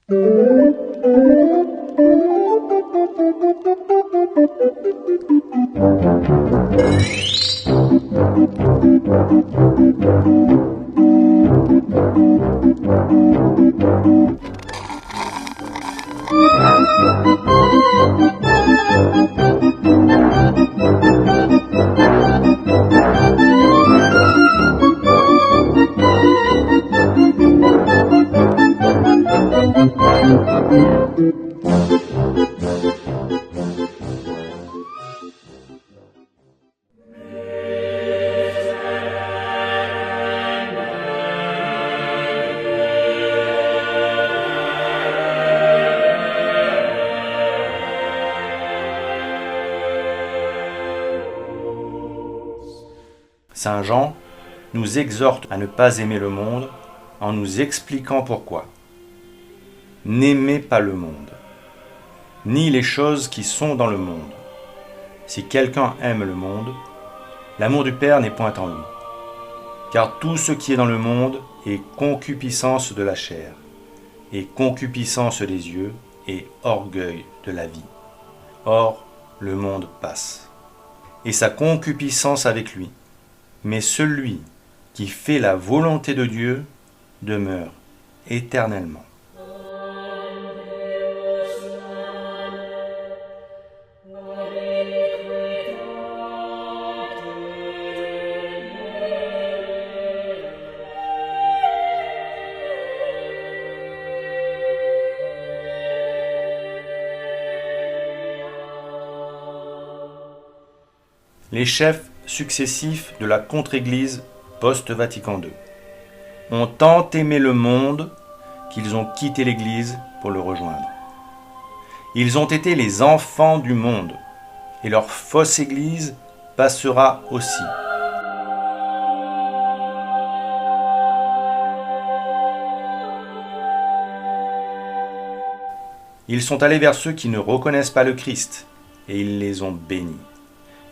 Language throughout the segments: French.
Saint Jean nous exhorte à ne pas aimer le monde en nous expliquant pourquoi. N'aimez pas le monde, ni les choses qui sont dans le monde. Si quelqu'un aime le monde, l'amour du Père n'est point en lui. Car tout ce qui est dans le monde est concupiscence de la chair, et concupiscence des yeux, et orgueil de la vie. Or, le monde passe, et sa concupiscence avec lui. Mais celui qui fait la volonté de Dieu demeure éternellement. Les chefs successifs de la contre-église post-Vatican II ont tant aimé le monde qu'ils ont quitté l'église pour le rejoindre. Ils ont été les enfants du monde et leur fausse église passera aussi. Ils sont allés vers ceux qui ne reconnaissent pas le Christ et ils les ont bénis.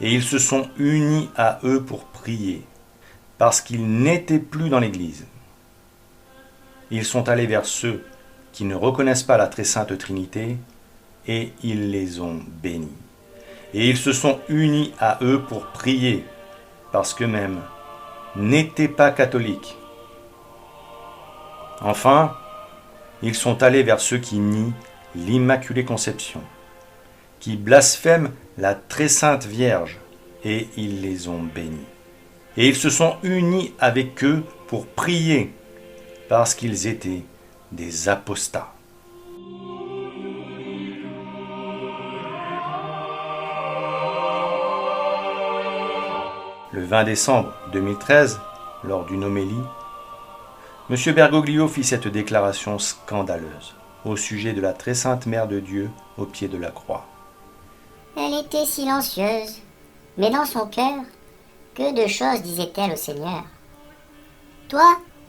Et ils se sont unis à eux pour prier, parce qu'ils n'étaient plus dans l'Église. Ils sont allés vers ceux qui ne reconnaissent pas la très sainte Trinité, et ils les ont bénis. Et ils se sont unis à eux pour prier, parce qu'eux-mêmes n'étaient pas catholiques. Enfin, ils sont allés vers ceux qui nient l'Immaculée Conception, qui blasphèment la très sainte Vierge, et ils les ont bénis. Et ils se sont unis avec eux pour prier, parce qu'ils étaient des apostats. Le 20 décembre 2013, lors d'une homélie, M. Bergoglio fit cette déclaration scandaleuse au sujet de la très sainte Mère de Dieu au pied de la croix. Elle était silencieuse, mais dans son cœur, que de choses disait-elle au Seigneur. Toi,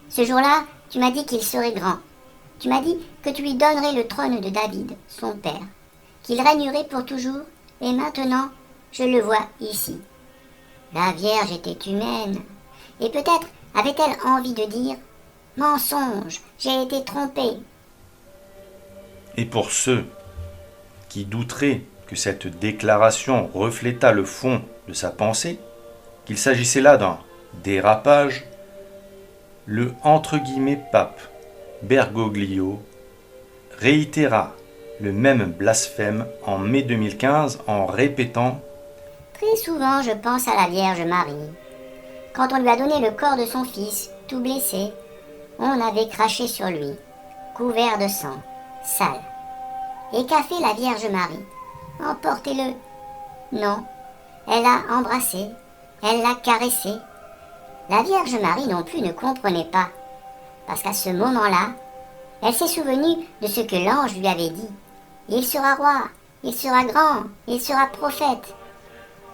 ce jour-là, tu m'as dit qu'il serait grand. Tu m'as dit que tu lui donnerais le trône de David, son père, qu'il régnerait pour toujours, et maintenant, je le vois ici. La Vierge était humaine, et peut-être avait-elle envie de dire « Mensonge, j'ai été trompée ». Et pour ceux qui douteraient que cette déclaration refléta le fond de sa pensée, qu'il s'agissait là d'un dérapage, le « pape Bergoglio réitéra le même blasphème en mai 2015 en répétant « Très souvent je pense à la Vierge Marie. Quand on lui a donné le corps de son fils, tout blessé, on avait craché sur lui, couvert de sang, sale. Et qu'a fait la Vierge Marie ? Emportez-le. Non, elle l'a embrassé, elle l'a caressé. La Vierge Marie non plus ne comprenait pas, parce qu'à ce moment-là, elle s'est souvenue de ce que l'ange lui avait dit. Il sera roi, il sera grand, il sera prophète.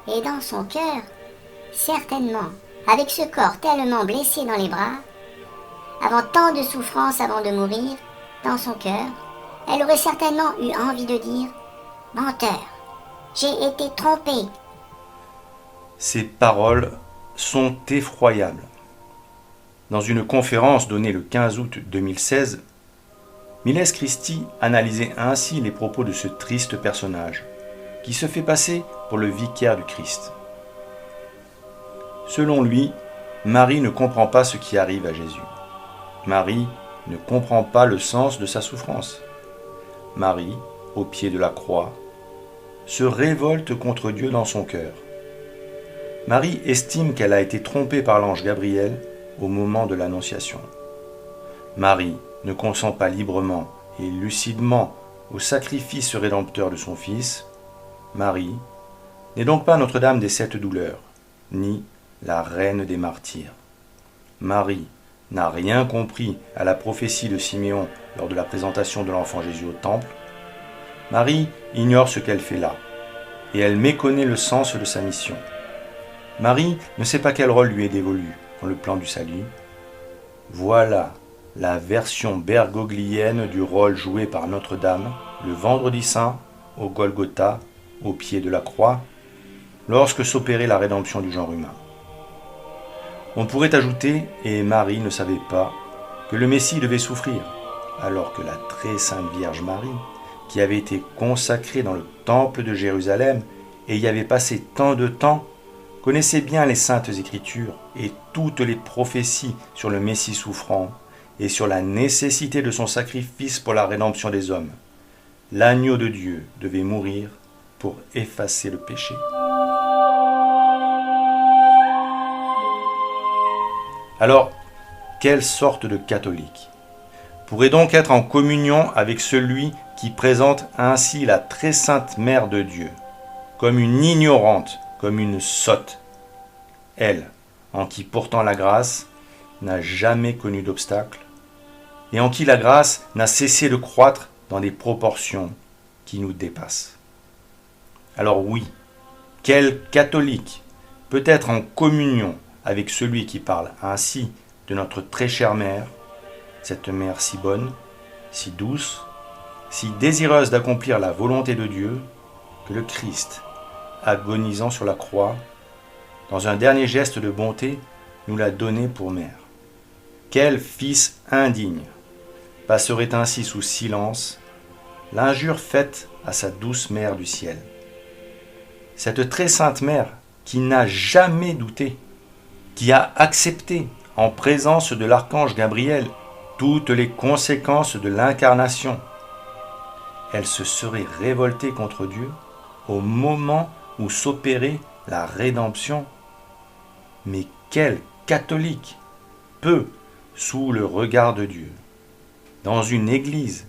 Et dans son cœur, certainement, avec ce corps tellement blessé dans les bras, avant tant de souffrances avant de mourir, dans son cœur, elle aurait certainement eu envie de dire « Menteur, j'ai été trompée ». Ces paroles sont effroyables. Dans une conférence donnée le 15 août 2016, Miles Christi analysait ainsi les propos de ce triste personnage, qui se fait passer pour le vicaire du Christ. Selon lui, Marie ne comprend pas ce qui arrive à Jésus. Marie ne comprend pas le sens de sa souffrance. Marie, au pied de la croix, se révolte contre Dieu dans son cœur. Marie estime qu'elle a été trompée par l'ange Gabriel au moment de l'Annonciation. Marie ne consent pas librement et lucidement au sacrifice rédempteur de son Fils. Marie n'est donc pas Notre-Dame des Sept Douleurs, ni la reine des martyrs. Marie n'a rien compris à la prophétie de Siméon lors de la présentation de l'enfant Jésus au temple. Marie ignore ce qu'elle fait là, et elle méconnaît le sens de sa mission. Marie ne sait pas quel rôle lui est dévolu dans le plan du salut. Voilà la version bergoglienne du rôle joué par Notre-Dame le vendredi saint au Golgotha, au pied de la croix, lorsque s'opérait la rédemption du genre humain. On pourrait ajouter, et Marie ne savait pas, que le Messie devait souffrir, alors que la très sainte Vierge Marie, qui avait été consacrée dans le temple de Jérusalem et y avait passé tant de temps, connaissait bien les saintes Écritures et toutes les prophéties sur le Messie souffrant et sur la nécessité de son sacrifice pour la rédemption des hommes. L'agneau de Dieu devait mourir pour effacer le péché. Alors, quelle sorte de catholique pourrait donc être en communion avec celui qui présente ainsi la très sainte Mère de Dieu, comme une ignorante, comme une sotte, elle, en qui pourtant la grâce n'a jamais connu d'obstacle, et en qui la grâce n'a cessé de croître dans des proportions qui nous dépassent. Alors oui, quel catholique peut être en communion avec celui qui parle ainsi de notre très chère mère, cette mère si bonne, si douce, si désireuse d'accomplir la volonté de Dieu, que le Christ, agonisant sur la croix, dans un dernier geste de bonté, nous l'a donné pour mère. Quel fils indigne passerait ainsi sous silence l'injure faite à sa douce mère du ciel. Cette très sainte mère qui n'a jamais douté, qui a accepté, en présence de l'archange Gabriel, toutes les conséquences de l'incarnation. Elle se serait révoltée contre Dieu au moment où s'opérait la rédemption. Mais quel catholique peut, sous le regard de Dieu, dans une église,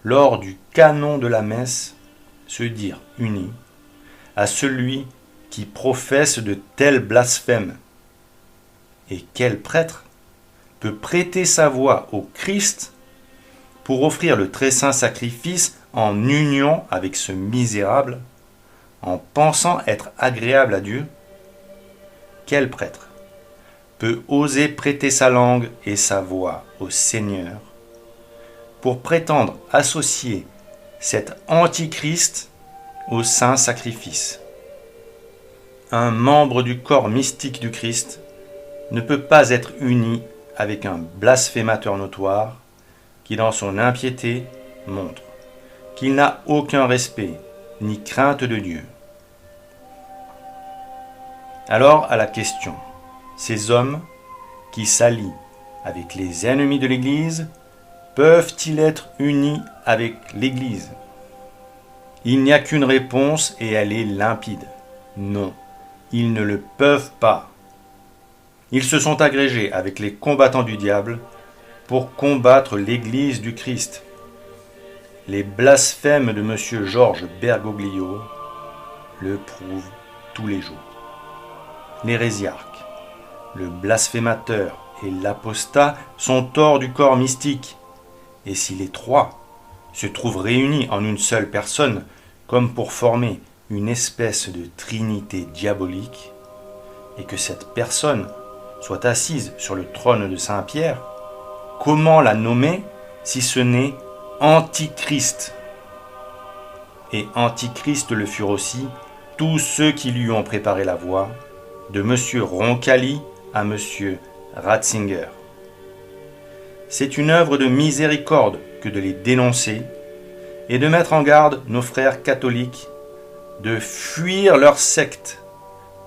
lors du canon de la messe, se dire uni à celui qui professe de tels blasphèmes? Et quel prêtre peut prêter sa voix au Christ pour offrir le très saint sacrifice en union avec ce misérable, en pensant être agréable à Dieu? Quel prêtre peut oser prêter sa langue et sa voix au Seigneur pour prétendre associer cet antichrist au saint sacrifice? Un membre du corps mystique du Christ ne peut pas être uni avec un blasphémateur notoire qui, dans son impiété, montre qu'il n'a aucun respect ni crainte de Dieu. Alors, à la question, ces hommes qui s'allient avec les ennemis de l'Église peuvent-ils être unis avec l'Église? Il n'y a qu'une réponse et elle est limpide. Non, ils ne le peuvent pas. Ils se sont agrégés avec les combattants du diable pour combattre l'Église du Christ. Les blasphèmes de M. Georges Bergoglio le prouvent tous les jours. L'hérésiarque, le blasphémateur et l'apostat sont hors du corps mystique. Et si les trois se trouvent réunis en une seule personne, comme pour former une espèce de trinité diabolique, et que cette personne soit assise sur le trône de Saint-Pierre, comment la nommer si ce n'est Antichrist? Et Antichrist le furent aussi tous ceux qui lui ont préparé la voie, de M. Roncalli à M. Ratzinger. C'est une œuvre de miséricorde que de les dénoncer et de mettre en garde nos frères catholiques de fuir leur secte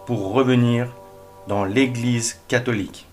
pour revenir dans l'Église catholique.